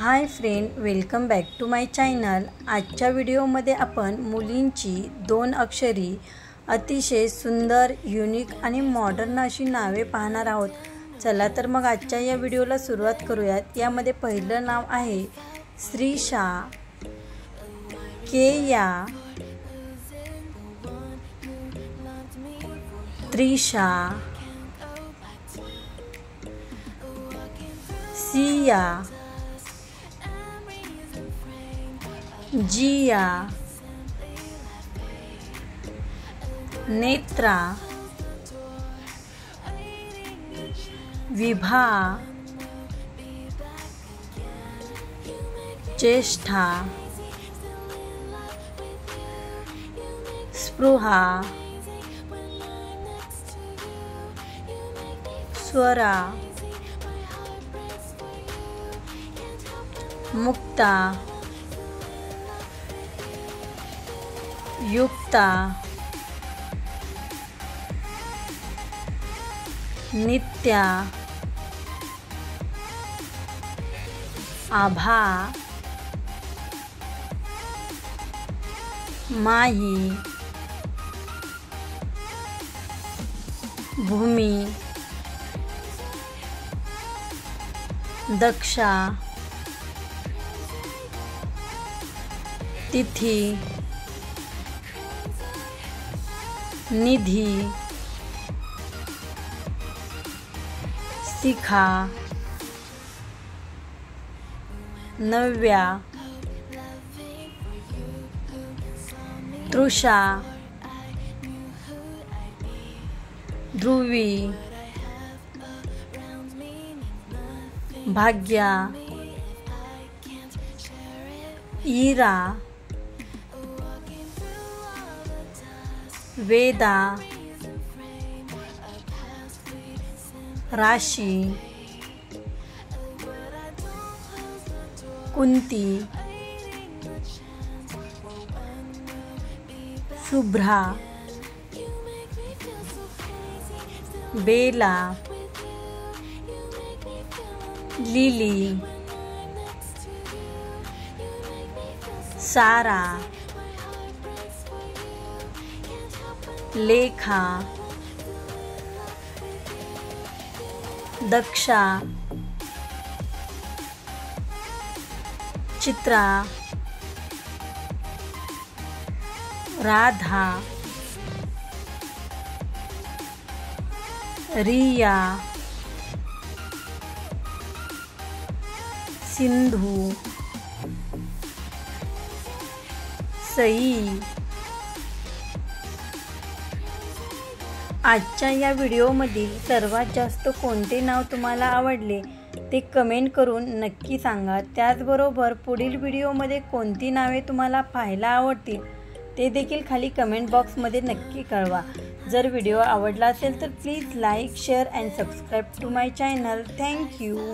Hi friend, welcome back to my channel. आजच्या व्हिडिओमध्ये आपण मुलींची 2 अक्षरी अतिशय सुंदर, युनिक आणि मॉडर्न अशी नावे पाहणार आहोत। चला तर मग आजच्या या व्हिडिओला सुरुवात करूयात। यामध्ये पहिलं नाव आहे श्रीशा, केया, त्रिशा, सिया, जिया, नेत्रा, विभा, चेष्टा, स्पृहा, स्वरा, मुक्ता, युक्ता, नित्या, आभा, माही, भूमी, दक्षा, तिथी, निधी, शिखा, नव्या, तृषा, ध्रुवी, भाग्या, ईरा, वेदा, राशी, कुंती, शुभ्रा, बेला, लिली, सारा, लेखा, दक्षा, चित्रा, राधा, रिया, सिंधू, सई। आजच्या या व्हिडिओमधील सर्वात जास्त कोणते नाव तुम्हाला आवडले ते कमेंट करून नक्की सांगा। त्याचबरोबर पुढील व्हिडिओमध्ये कोणती नावे तुम्हाला पाहायला आवडतील ते देखील खाली कमेंट बॉक्समध्ये नक्की कळवा। जर व्हिडिओ आवडला असेल तर please like, share and subscribe to my channel. Thank you.